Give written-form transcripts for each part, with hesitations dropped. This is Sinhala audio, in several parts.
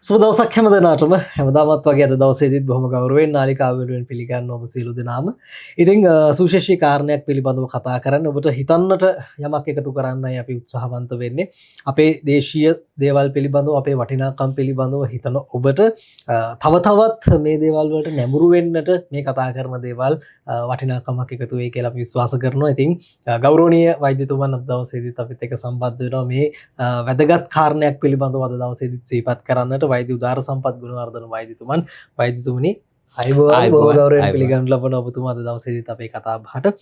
සුබ දවසක් හැම දෙනාටම හැමදාමත් වගේ අද දවසේදීත් බොහොම ගෞරවයෙන් නාලිකාව වෙනුවෙන් පිළිගන්න ඔබ සියලු දෙනාම. ඉතින් සුවිශේෂී කාරණයක් පිළිබඳව කතා කරන්න ඔබට හිතන්නට යමක් එකතු කරන්නයි අපි උත්සාහවන්ත වෙන්නේ. අපේ දේශීය දේවල් පිළිබඳව අපේ වටිනාකම් පිළිබඳව හිතන ඔබට තව තවත් මේ දේවල් වලට නැඹුරු වෙන්නට මේ කතා කරන දේවල් වටිනාකමක් එකතු වෙයි කියලා අපි විශ්වාස කරනවා. ඉතින් ගෞරවනීය වෛද්‍යතුමන් අද දවසේදීත් අපිත් එක්ක සම්බන්ධ වෙනවා මේ වැදගත් කාරණයක් පිළිබඳව අද දවසේදීත් සිහිපත් කරන්නට වෛද්‍ය උදාර සම්පත් ගුණවර්ධන වෛද්‍යතුමන්. වෛද්‍යතුමනි අයබෝවන් ගෞරවයෙන් පිළිගන්න ලබන ඔබතුමා අද දවසේදීත් අපේ කතා බහට.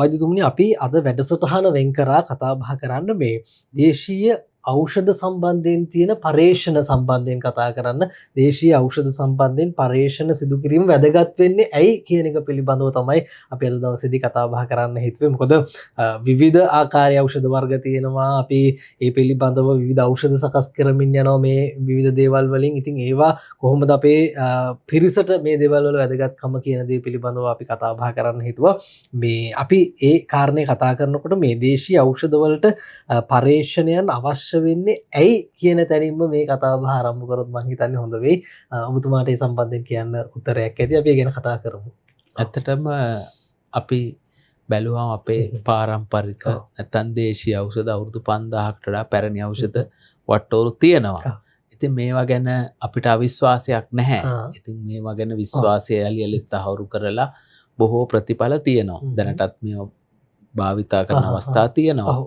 වෛද්‍යතුමනි අපි අද වැඩසටහන වෙන් කරා කතා බහ කරන්න මේ දේශීය ඖෂධ සම්බන්ධයෙන් තියෙන පර්යේෂණ සම්බන්ධයෙන් කතා කරන්න. දේශීය ඖෂධ සම්බන්ධයෙන් පර්යේෂණ සිදු කිරීම වැදගත් වෙන්නේ ඇයි කියන එක පිළිබඳව තමයි අපි අද දවසේදී කතා බහ කරන්න හිතුවේ. මොකද විවිධ ආකාරයේ ඖෂධ වර්ග තියෙනවා. අපි ඒ පිළිබඳව විවිධ ඖෂධ සකස් කරමින් යනවා මේ විවිධ දේවල් වලින්. ඉතින් ඒවා කොහොමද අපේ පිරිසට මේ දේවල් වල වැදගත්කම කියන දේ පිළිබඳව අපි කතා බහ කරන්න හිතුවා. මේ අපි ඒ කාරණේ කතා කරනකොට මේ දේශීය ඖෂධ වලට පර්යේෂණයන් අවශ්‍ය වෙන්නේ ඇයි කියන තැනින්ම මේ කතා බහ ආරම්භ කරොත් මම හිතන්නේ හොඳ වෙයි. ඔබතුමාට ඒ සම්බන්ධයෙන් කියන්න උත්තරයක් ඇති. අපි ඒ ගැන කතා කරමු. ඇත්තටම අපි බැලුවම අපේ පාරම්පරික නැත්නම් දේශීය ඖෂධ අවුරුදු 5000කට වඩා පැරණි ඖෂධ වට්ටෝරු තියෙනවා. ඉතින් මේවා ගැන අපිට අවිශ්වාසයක් නැහැ. ඉතින් මේවා ගැන විශ්වාසය යලියලිත් තහවුරු කරලා බොහෝ ප්‍රතිඵල තියෙනවා. දැනටත් මේවා භාවිතා කරන අවස්ථා තියෙනවා.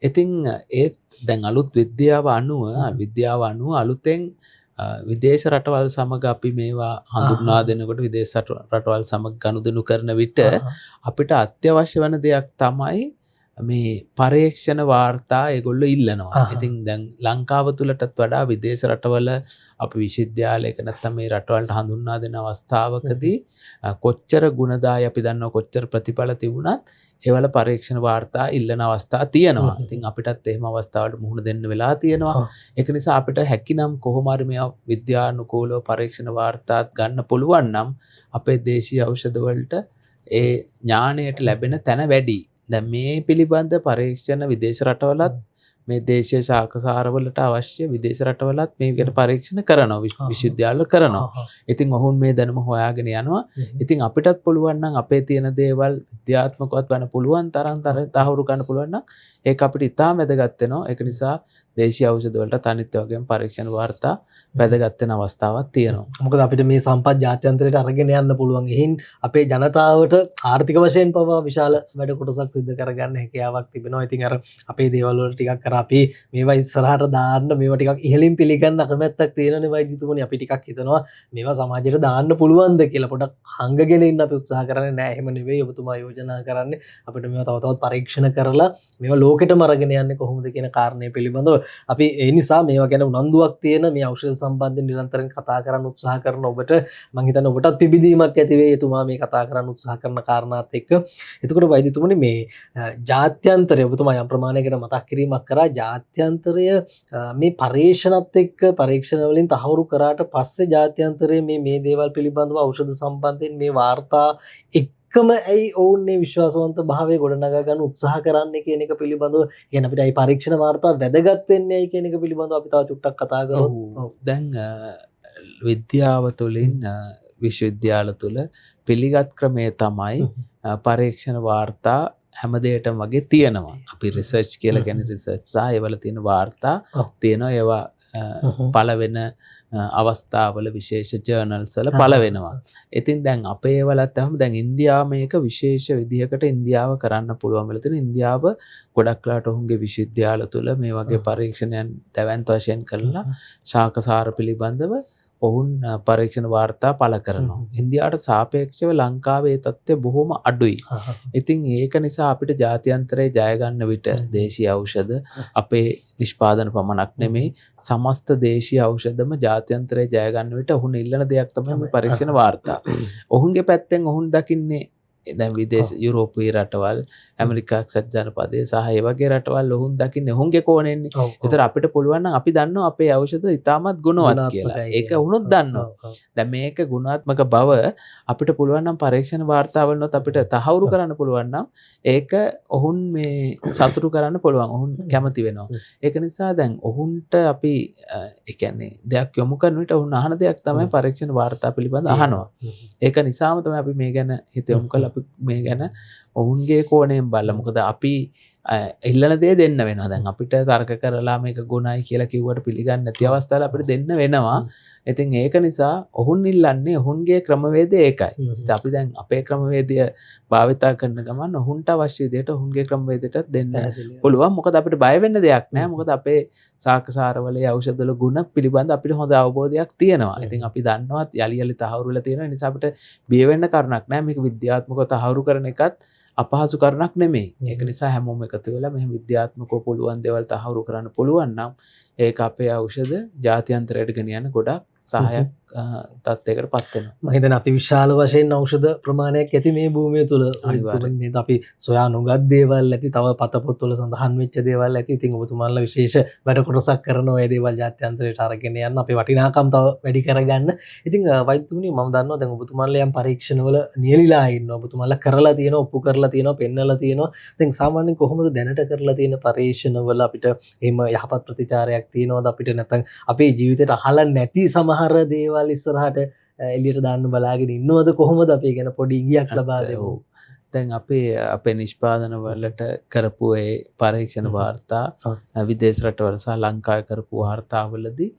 ඉතින් ඒත් දැන් අලුත් විද්‍යාව අනුව අලුතෙන් විදේශ රටවල් සමග අපි මේවා හඳුන්වා දෙනකොට විදේශ රටවල් සමග ගනුදෙනු කරන විට අපිට අත්‍යවශ්‍ය වෙන දෙයක් තමයි මේ පරීක්ෂණ වාර්තා ඒගොල්ලෝ ඉල්ලනවා. ඉතින් දැන් ලංකාව තුලටත් වඩා විදේශ රටවල අපි විශ්වවිද්‍යාලයක නැත්නම් මේ රටවලට හඳුන්වා දෙන අවස්ථාවකදී කොච්චර ගුණදායි අපි දන්නවා කොච්චර ප්‍රතිඵල තිබුණත් ඒවල පරීක්ෂණ වාර්තා ඉල්ලන අවස්ථා තියෙනවා. ඉතින් අපිටත් එහෙම අවස්ථාවලට මුහුණ දෙන්න වෙලා තියෙනවා. ඒක නිසා අපිට හැකිනම් කොහොම හරි මේ විද්‍යානුකූලව පරීක්ෂණ වාර්තාත් ගන්න පුළුවන් නම් අපේ දේශීය ඖෂධ වලට ඒ ඥාණයට ලැබෙන තැන වැඩි. දැන් මේ පිළිබඳ පරීක්ෂණ විදේශ රටවලත් මේ දේශීය ශාකසාරවලට අවශ්‍ය විදේශ රටවලත් මේකට පරීක්ෂණ කරනවා. විශ්වවිද්‍යාල කරනවා. ඉතින් ඔවුන් මේ දැනුම හොයාගෙන යනවා. ඉතින් අපිටත් පුළුවන් නම් අපේ තියෙන දේවල් විද්‍යාත්මකවත් ගන්න පුළුවන් තරම් තහවුරු ගන්න පුළුවන් නම් ඒක අපිට ඉතාම වැදගත් වෙනවා. ඒක නිසා දේශීය ඖෂධ වලට අනිත් වගේම පරීක්ෂණ වාර්තා වැදගත් වෙන අවස්ථාවක් තියෙනවා. මොකද අපිට මේ සම්පත් ජාත්‍යන්තරයට අරගෙන යන්න පුළුවන්. එහෙන් අපේ ජනතාවට ආර්ථික වශයෙන් පවා විශාල වැඩ කොටසක් සිදු කරගන්න හැකියාවක් තිබෙනවා. ඉතින් අර අපේ දේවල් වල ටිකක් අර අපි මේවා ඉස්සරහට දාන්න මේවා ටිකක් ඉහළින් පිළිගන්න අකමැත්තක් තියෙනනේ වෛද්‍යතුමනි. අපි ටිකක් හිතනවා මේවා සමාජයට දාන්න පුළුවන්ද කියලා. පොඩක් හංගගෙන ඉන්න අපි උත්සාහ කරන්නේ නැහැ. එහෙම නෙවෙයි ඔබතුමා යෝජනා කරන්නේ අපිට මේවා තව තවත් පරීක්ෂණ කරලා මේවා ලෝකෙටම අරගෙන යන්නේ කොහොමද කියන කාරණේ පිළිබඳව අපි ඒ නිසා මේවා ගැන උනන්දුවක් තියෙන මේ ඖෂධ සම්බන්ධයෙන් නිරන්තරයෙන් කතා කරන්න උත්සාහ කරන ඔබට මම හිතන්නේ ඔබටත් පිබිදීමක් ඇති වෙයි එතුමා මේ කතා කරන්න උත්සාහ කරන කාරණාත් එක්ක. එතකොට වෛද්‍යතුමනි මේ ජාත්‍යන්තරය ඔබතුමා යම් ප්‍රමාණයකට මතක් කිරීමක් කරා. ජාත්‍යන්තරය මේ පරීක්ෂණත් එක්ක පරීක්ෂණ වලින් තහවුරු කරාට පස්සේ ජාත්‍යන්තරය මේ දේවල් පිළිබඳව ඖෂධ සම්බන්ධයෙන් මේ වාර්තා එකම ඇයි ඔවුන්නේ විශ්වාසවන්ත භාවය ගොඩනගා ගන්න උත්සාහ කරන්නේ කියන එක පිළිබඳව කියන්නේ අපිට මේ පරීක්ෂණ වාර්තා වැදගත් වෙන්නේ ඇයි කියන එක පිළිබඳව අපි තව චුට්ටක් කතා කරමු. දැන් විද්‍යාව තුළින් විශ්වවිද්‍යාල තුළ පිළිගත් ක්‍රමය තමයි පරීක්ෂණ වාර්තා හැම දෙයකටම වගේ තියෙනවා. අපි රිසර්ච් කියලා කියන්නේ රිසර්ච් සහ ඒවල තියෙන වාර්තා තියෙනවා. ඒවා පළවෙන අවස්ථාවල විශේෂ ජර්නල්ස් වල පළ වෙනවා. ඉතින් දැන් අපේ ඒවලත් අහම දැන් ඉන්දියාව මේක විශේෂ විදිහකට ඉන්දියාව කරන්න පුළුවන් වෙලා තියෙන. ඉන්දියාව ගොඩක් වෙලාට ඔවුන්ගේ විශ්වවිද්‍යාල තුළ මේ වගේ පරීක්ෂණයන් දැවැන්ත වශයෙන් කරලා ශාකසාර පිළිබඳව ඔවුන් පරීක්ෂණ වාර්තා පළ කරනවා. ඉන්දියාවට සාපේක්ෂව ලංකාවේ ඒ තත්ත්වය බොහොම අඩුයි. ඉතින් ඒක නිසා අපිට ජාත්‍යන්තරයේ ජය ගන්න විට දේශීය ඖෂධ අපේ නිෂ්පාදන පමණක් නෙමෙයි සමස්ත දේශීය ඖෂධම ජාත්‍යන්තරයේ ජය ගන්න විට ඔවුන් ඉල්ලන දෙයක් තමයි මේ පරීක්ෂණ වාර්තා. ඔවුන්ගේ පැත්තෙන් ඔවුන් දකින්නේ දැන් විදේශ යුරෝපීය රටවල් ඇමරිකා එක්සත් ජනපදයේ සහ ඒ වගේ රටවල් ඔවුන් දකින්නේ ඔවුන්ගේ කෝණයෙන්නේ. ඒතර අපිට පුළුවන් නම් අපි දන්නවා අපේ ඖෂධ ඉතාමත් ගුණවත් කියලා. ඒක වුණොත් දන්නවා. දැන් මේක ගුණාත්මක බව අපිට පුළුවන් නම් පරීක්ෂණ වාර්තාවලනොත් අපිට තහවුරු කරන්න පුළුවන් නම් ඒක ඔවුන් මේ සතුටු කරන්න පුළුවන්. ඔවුන් කැමති වෙනවා. ඒක නිසා දැන් ඔවුන්ට අපි ඒ කියන්නේ දෙයක් යොමු කරන විට ඔවුන් අහන දෙයක් තමයි පරීක්ෂණ වාර්තා පිළිබඳ අහනවා. ඒක නිසාම තමයි අපි මේ ගැන හිත යොමු කරලා අපි මේ ගැන ඔවුන්ගේ කෝණයෙන් බලලා. මොකද අපි ඉල්ලන දේ දෙන්න වෙනවා. දැන් අපිට තර්ක කරලා මේක ගුණයි කියලා කිව්වට පිළිගන්නේ නැති අවස්ථාවල අපිට දෙන්න වෙනවා. ඉතින් ඒක නිසා ඔවුන් ඉල්ලන්නේ ඔවුන්ගේ ක්‍රමවේදය ඒකයි. ඉතින් අපි දැන් අපේ ක්‍රමවේදය භාවිතා කරන ගමන් ඔවුන්ට අවශ්‍ය විදිහට ඔවුන්ගේ ක්‍රමවේදයටත් දෙන්න පුළුවන්. මොකද අපිට බය වෙන්න දෙයක් නැහැ. මොකද අපේ සාකසාරවල ඖෂධවල ගුණ පිළිබඳ අපිට හොඳ අවබෝධයක් තියෙනවා. ඉතින් අපි දන්නවා යලි යලි තහවුරු වෙලා තියෙනවා. ඒ නිසා අපිට බිය වෙන්න කරුණක් නැහැ. මේක විද්‍යාත්මකව තහවුරු කරන එකත් අපහසු කරනක් නෙමෙයි. ඒක නිසා හැමෝම එකතු වෙලා මෙහෙම විද්‍යාත්මකව පුළුවන් දේවල් තහවුරු කරන්න පුළුවන් නම් ඒක අපේ ඖෂධ ජාත්‍යන්තරයට ගෙනියන්න ගොඩක් සහායක් තත්යකට පත් වෙනවා. මම හිතන්නේ අතිවිශාල වශයෙන් ඖෂධ ප්‍රමාණයක් ඇති මේ භූමිය තුල. අනිවාර්යයෙන් අපි සොයා නොගත් දේවල් ඇති, තව පතපොත්වල සඳහන් වෙච්ච දේවල් ඇති. ඉතින් ඔබතුමාලා විශේෂ වැඩ කොටසක් කරනවා ඒ දේවල් ජාත්‍යන්තරයට අරගෙන යන්න අපේ වටිනාකම් තව වැඩි කරගන්න. ඉතින් වෛද්‍යතුමනි මම දන්නවා දැන් ඔබතුමාලා යම් පරීක්ෂණවල නියැලිලා ඉන්නවා. ඔබතුමාලා කරලා තියෙනවා, ඔප්පු කරලා තියෙනවා, පෙන්නලා තියෙනවා. දැන් සාමාන්‍යයෙන් කොහොමද දැනට කරලා තියෙන පරීක්ෂණවල අපිට එහෙම යහපත් ප්‍රතිචාරයක් තියෙනවද? අපිට නැත්නම් අපේ ජීවිතේට අහලා නැති සමහර දේවල් ඉස්සරහට එළියට දාන්න බලාගෙන ඉන්නවද? කොහොමද අපි ගැන පොඩි ඉඟියක් ලබා දෙමු. දැන් අපේ නිෂ්පාදන වලට කරපු ඒ පරීක්ෂණ වාර්තා විදේශ රටවල සහ ලංකාවේ කරපු වාර්තාවලදී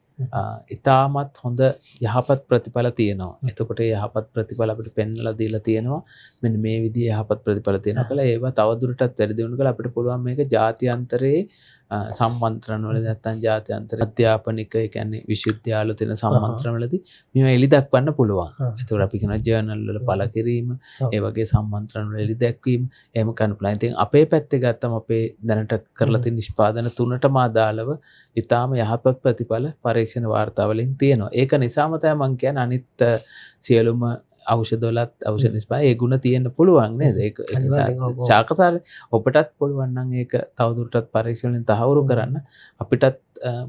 ඉතාමත් හොඳ යහපත් ප්‍රතිඵල තියෙනවා. එතකොට ඒ යහපත් ප්‍රතිඵල අපිට පෙන්වලා දීලා තියෙනවා. මෙන්න මේ විදිහේ යහපත් ප්‍රතිඵල තියෙනවා කියලා. ඒවා තවදුරටත් වැඩි දියුණු කරලා අපිට පුළුවන් මේක ජාත්‍යන්තරයේ සම්මන්ත්‍රණ වල නැත්නම් ජාත්‍යන්තර අධ්‍යාපනික ඒ කියන්නේ විශ්වවිද්‍යාල තියෙන සම්මන්ත්‍රණ වලදී මේවා එලි දක්වන්න පුළුවන්. ඒතකොට අපි කියනවා ජර්නල් වල පළ කිරීම, ඒ වගේ සම්මන්ත්‍රණ වල එලි දැක්වීම එහෙම කරන්න පුළුවන්. ඉතින් අපේ පැත්තේ ගත්තම අපේ දැනට කරලා තියෙන නිෂ්පාදන තුනටම අදාළව ඊටාම යහපත් ප්‍රතිඵල පරීක්ෂණ වාර්තාවලින් තියෙනවා. ඒක නිසාම තමයි මම කියන්නේ අනිත් සියලුම ඖෂධවලත් ඖෂධ නිෂ්පාදනය ඒ ගුණ තියෙන්න පුළුවන් නේද? ඒක ශාකසාර ඔබටත් පුළුවන් නම් ඒක තවදුරටත් පරීක්ෂණ වලින් තහවුරු කරන්න අපිටත්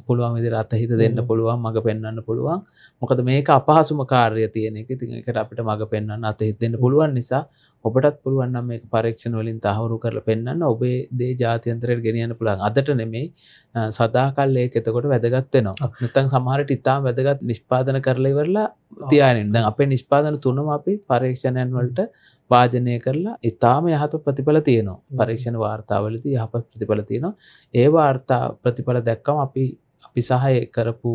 පුළුවන් විදිහට අතහිත දෙන්න පුළුවන්, මඟ පෙන්වන්න පුළුවන්. මොකද මේක අපහසුම කාර්යය තියෙන එක. ඉතින් ඒකට අපිට මඟ පෙන්වන්න අතහිත දෙන්න පුළුවන් නිසා ඔබටත් පුළුවන් නම් මේක පරීක්ෂණ වලින් තහවුරු කරලා පෙන්වන්න ඔබේ දේ ජාත්‍යන්තරයට ගෙනියන්න පුළුවන්. අදට නෙමෙයි සදාකල් ඒක එතකොට වැදගත් වෙනවා. නැත්නම් සමහර විට ඉතාම වැදගත් නිෂ්පාදන කරලා ඉවරලා තියාගෙන. දැන් අපේ නිෂ්පාදන තුනම අපි පරීක්ෂණයන් වලට වාජනය කරලා ඉතාම යහපත් ප්‍රතිඵල තියෙනවා. පරීක්ෂණ වාර්තාවලදී යහපත් ප්‍රතිඵල තියෙනවා. ඒ වාර්තා ප්‍රතිඵල දැක්කම අපි සහය කරපු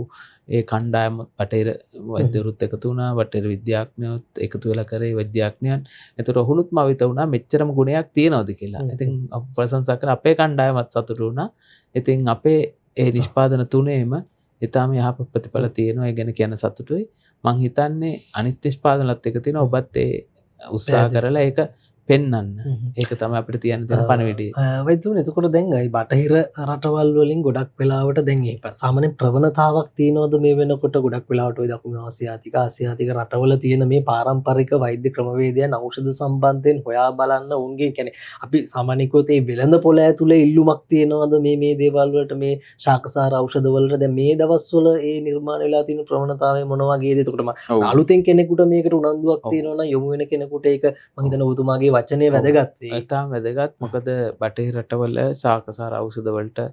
ඒ කණ්ඩායම බටහිර වෛද්‍යවරුත් එකතු වුණා, බටහිර විද්‍යාඥයෝත් එකතු වෙලා කරේ විද්‍යාඥයන්. ඒතර ඔහුනුත් මවිත වුණා මෙච්චරම ගුණයක් තියෙනවද කියලා. ඉතින් අපි ප්‍රශංසා කර අපේ කණ්ඩායමත් සතුටු වුණා. ඉතින් අපේ ඒ නිෂ්පාදන තුනේම ඊටාම යහපත් ප්‍රතිඵල තියෙනවා. ඒ ගැන කියන සතුටුයි. මං හිතන්නේ අනිත් නිෂ්පාදනලත් එක තියෙනවා. ඔබත් ඒ උත්සාහ කරලා ඒක පෙන්වන්න. ඒක තමයි අපිට තියන්න තියෙන පණිවිඩය. වෛද්‍යතුමනි එතකොට දැන් ඒ බටහිර රටවල් වලින් ගොඩක් වෙලාවට දැන් ඒ සාමාන්‍ය ප්‍රවණතාවක් තියෙනවද මේ වෙනකොට? ගොඩක් වෙලාවට ওই දකුණු ආසියාතික රටවල තියෙන මේ පාරම්පරික වෛද්‍ය ක්‍රමවේදයන් ඖෂධ සම්බන්ධයෙන් හොයා බලන්න උන්ගේ කියන්නේ අපි සාමාන්‍යකෝත් ඒ වෙළඳ පොළ ඇතුලේ ඉල්ලුමක් තියෙනවද මේ දේවල් වලට, මේ ශාකසාර ඖෂධ වලට? දැන් මේ දවස්වල ඒ නිර්මාණ වෙලා තියෙන ප්‍රවණතාවය මොන වගේද? එතකොට අලුතෙන් කෙනෙකුට මේකට උනන්දුවක් තියෙනවා නම් යොමු වෙන කෙනෙකුට ඒක මම හිතනවා ඔබතුමාගේ වචනේ වැදගත් වේ. ඉතාම වැදගත්. මොකද බටහිර රටවල සාකසාර ඖෂධ වලට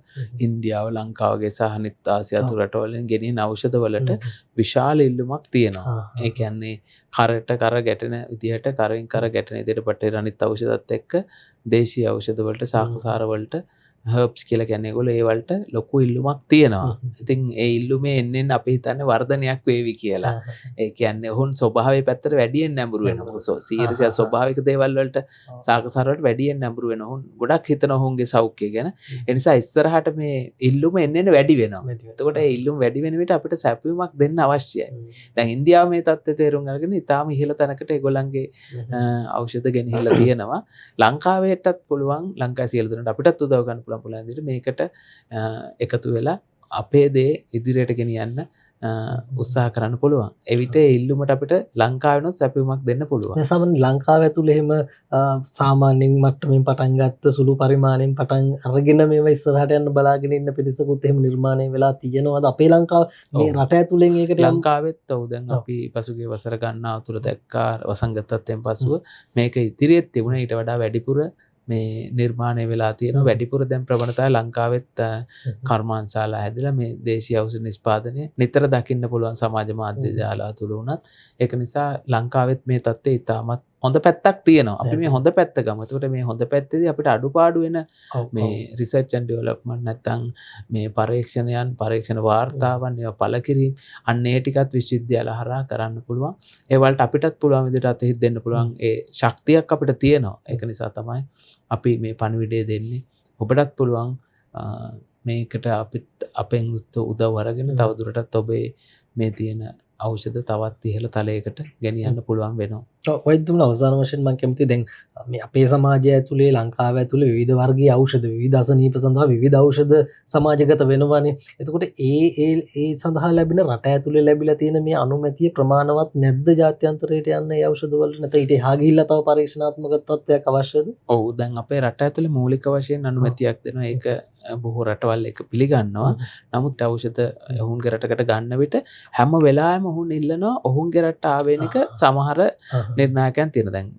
ඉන්දියාව, ලංකාව වගේ සහ අනිත් ආසියානු රටවලින් ගෙනියන ඖෂධ වලට විශාල ඉල්ලුමක් තියෙනවා. ඒ කියන්නේ කරට කර ගැටෙන විදිහට, කරෙන් කර ගැටෙන විදිහට බටහිර අනිත් ඖෂධත් එක්ක දේශීය ඖෂධ වලට, සාකසාර වලට, හර්බ්ස් කියලා කියන්නේ ඒගොල්ලෝ ඒ වලට ලොකු ඉල්ලුමක් තියෙනවා. ඉතින් ඒ ඉල්ලුමේ එන්නෙන් අපි හිතන්නේ වර්ධනයක් වේවි කියලා. ඒ කියන්නේ ඔහුන් ස්වභාවයේ පැත්තට වැඩියෙන් නැඹුරු වෙනවා. සීරියස් ස්වභාවික දේවල් වලට, සාකසාර වලට වැඩියෙන් නැඹුරු වෙනවා. ඔහුන් ගොඩක් හිතන ඔහුන්ගේ සෞඛ්‍යය ගැන. ඒ නිසා ඉස්සරහට මේ ඉල්ලුම එන්නෙන් වැඩි වෙනවා. එතකොට ඒ ඉල්ලුම වැඩි වෙන විට අපිට සැපයීමක් දෙන්න අවශ්‍යයි. දැන් ඉන්දියාව මේ තත්ත්වය තේරුම් අරගෙන ඉතාලම ඉහළ තැනකට ඒගොල්ලන්ගේ ඖෂධ ගෙනහිල්ලා තියෙනවා. ලංකාවේටත් පුළුවන්, ලංකාවේ සියලු දෙනාට අපිටත් උදව් ගන්න පුළුවන් විදිහට මේකට එකතු වෙලා අපේ දේ ඉදිරියට ගෙනියන්න උත්සාහ කරන්න පුළුවන්. එවිට ඒ ඉල්ලුමට අපිට ලංකාවෙනොත් සැපයුමක් දෙන්න පුළුවන්. සාමාන්‍ය ලංකාව ඇතුළේ එහෙම සාමාන්‍යයෙන් මට්ටමින් පටන් ගත්ත සුළු පරිමාණයෙන් පටන් අරගෙන මේවා ඉස්සරහට යන්න බලාගෙන ඉන්න පිරිසකුත් එහෙම නිර්මාණය වෙලා තියෙනවාද අපේ ලංකාව මේ රට ඇතුළෙන් ඒකට ලංකාවෙත් ඔව් දැන් අපි පසුගිය වසර ගන්නා තුර දැක්කා වසංගතත්වයෙන් පසුව මේක ඉදිරියට තිබුණා ඊට වඩා වැඩිපුර මේ නිර්මාණය වෙලා තියෙනවා වැඩිපුර දැන් ප්‍රවණතාවය ලංකාවෙත් කර්මාන්තශාලා හැදලා මේ දේශීය ඖෂධ නිෂ්පාදනය නිතර දකින්න පුළුවන් සමාජ මාධ්‍ය ජාලා තුල උනත් ඒක නිසා ලංකාවෙත් මේ තත්ත්වය ඉතාමත් හොඳ පැත්තක් තියෙනවා. අපි මේ හොඳ පැත්ත ගමු. එතකොට මේ හොඳ පැත්තේදී අපිට අඩුපාඩු වෙන මේ රිසර්ච් ඇන්ඩ් ඩෙවලොප්මන්ට් නැත්නම් මේ පරීක්ෂණ වාර්තාවන් ඒවා පළ කිරීම අන්න ඒ ටිකත් විශ්වවිද්‍යාල හරහා කරන්න පුළුවන්. ඒ වලට අපිටත් පුළුවන් විදිහට අතහිට දෙන්න පුළුවන් ඒ ශක්තියක් අපිට තියෙනවා. ඒක නිසා තමයි අපි මේ පණිවිඩය දෙන්නේ. ඔබටත් පුළුවන් මේකට අපිත් අපෙන් උදව් අරගෙන තවදුරටත් ඔබේ මේ තියෙන ඖෂධ තවත් ඉහළ තලයකට ගෙනියන්න පුළුවන් වෙනවා. වෛද්‍යතුමනි අවසාන වශයෙන් මම කැමතියි දැන් මේ අපේ සමාජය ඇතුලේ ලංකාව ඇතුලේ විවිධ වර්ගීය ඖෂධ විවිධ අසනීප සඳහා විවිධ ඖෂධ සමාජගත වෙනවානේ. එතකොට ඒ සඳහා ලැබෙන රට ඇතුලේ ලැබිලා තියෙන මේ අනුමැතිය ප්‍රමාණවත් නැද්ද ජාත්‍යන්තරයට යන්න ඒ ඖෂධ වලට නැත්නම් ඊට එහා ගිහිල්ලා තව පරීක්ෂණාත්මක තත්ත්වයක් අවශ්‍යද? ඔව් දැන් අපේ රට ඇතුලේ මූලික වශයෙන් අනුමැතියක් දෙනවා. ඒක බොහෝ රටවල් එක පිළිගන්නවා. නමුත් ඖෂධ ඔවුන්ගේ රටකට ගන්න විට හැම වෙලාවෙම ඔවුන් ඉල්ලනවා ඔවුන්ගේ රටට ආවේනික සමහර නිර්ණායකයන් තියෙනවා. දැන්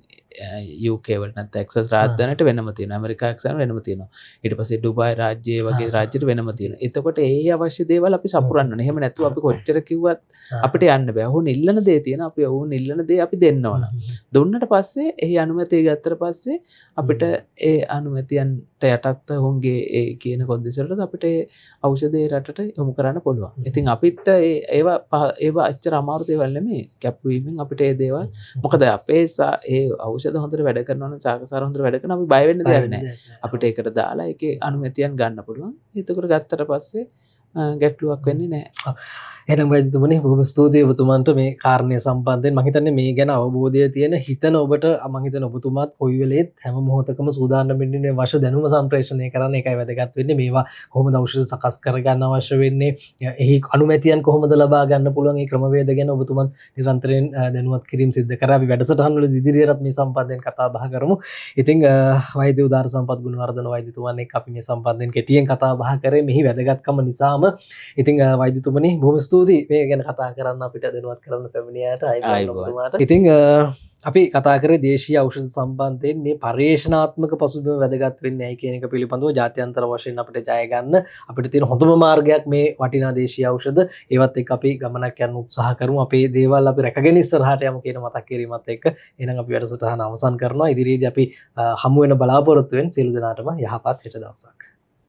UK වලට නැත්නම් එක්සස් රාජධානියට වෙනම තියෙනවා. ඇමරිකා එක්සස් වෙනම තියෙනවා. ඊට පස්සේ ඩුබායි රාජ්‍යයේ වගේ රාජ්‍යයට වෙනම තියෙනවා. එතකොට ඒ අවශ්‍ය දේවල් අපි සපුරන්න ඕනේ. එහෙම නැතුව අපි කොච්චර කිව්වත් අපිට යන්න බෑ. ඔවුන් ඉල්ලන දේ තියෙනවා. අපි ඔවුන් ඉල්ලන දේ අපි දෙන්න ඕන. දුන්නට පස්සේ එහි අනුමැතිය ගත්තට පස්සේ අපිට ඒ අනුමැතියන්ට යටත් ඔවුන්ගේ ඒ කියන කොන්දේසි වලට අපිට ඒ ඖෂධය රටට යොමු කරන්න පුළුවන්. ඉතින් අපිට ඒවා අච්චර අමාරු දේවල් නෙමෙයි. කැප්වීමෙන් අපිට ඒ දේවල් මොකද අපේ ඒ ඖෂධ හොඳට වැඩ කරනවා නම් සාකසාර හොඳට වැඩ කරනවා අපි බය වෙන්න දෙයක් නැහැ. අපිට ඒකට දාලා ඒකේ අනුමැතියන් ගන්න පුළුවන්. එතකොට ගත්තට පස්සේ ගැටලුවක් වෙන්නේ නැහැ. එහෙනම් වෛද්‍යතුමනි බොහොම ස්තුතියි ඔබතුමන්ට මේ කාරණය සම්බන්ධයෙන්. මම හිතන්නේ මේ ගැන අවබෝධය තියෙන හිතන ඔබට මම හිතන ඔබතුමාත් කොයි වෙලේත් හැම මොහොතකම සූදානම් වෙන්නේ වශ දැනුම සම්ප්‍රේෂණය කරන්න. ඒකයි වැදගත් වෙන්නේ. මේවා කොහොමද ඖෂධ සකස් කරගන්න අවශ්‍ය වෙන්නේ? එහි අනුමැතියන් කොහොමද ලබා ගන්න පුළුවන්? මේ ක්‍රමවේද ගැන ඔබතුමන් නිරන්තරයෙන් දැනුවත් කිරීම සිදු කරා. අපි වැඩසටහන් වල ඉදිරියටත් මේ සම්බන්ධයෙන් කතා බහ කරමු. ඉතින් වෛද්‍ය උදාර සම්පත් ගුණවර්ධන වෛද්‍යතුමන් එක්ක අපි මේ සම්බන්ධයෙන් කෙටියෙන් කතා බහ කරේ. මෙහි වැදගත්කම නිසාම ඉතින් වෛද්‍යතුමනි බොහොම ස්තුතියි මේ ගැන කතා කරන්න අපිට දැනුවත් කරන්න පැමිණියාට. අයබෝවන්. ඉතින් අපි කතා කරේ දේශීය ඖෂධ සම්බන්ධයෙන් මේ පර්යේෂණාත්මක පසුබිම වැදගත් වෙන්නේ ඇයි කියන එක පිළිබඳව ජාත්‍යන්තර වශයෙන් අපිට ජය ගන්න අපිට තියෙන හොඳම මාර්ගයක් මේ වටිනා දේශීය ඖෂධ. ඒවත් එක්ක අපි ගමනක් යන්න උත්සාහ කරමු. අපේ දේවල් අපි රැකගෙන ඉස්සරහට යමු කියන මතක් කිරීමත් එක්ක එහෙනම් අපි වැඩසටහන අවසන් කරනවා. ඉදිරියේදී අපි හමු වෙන බලාපොරොත්තු වෙන සියලු දෙනාටම යහපත් හෙට දවසක්.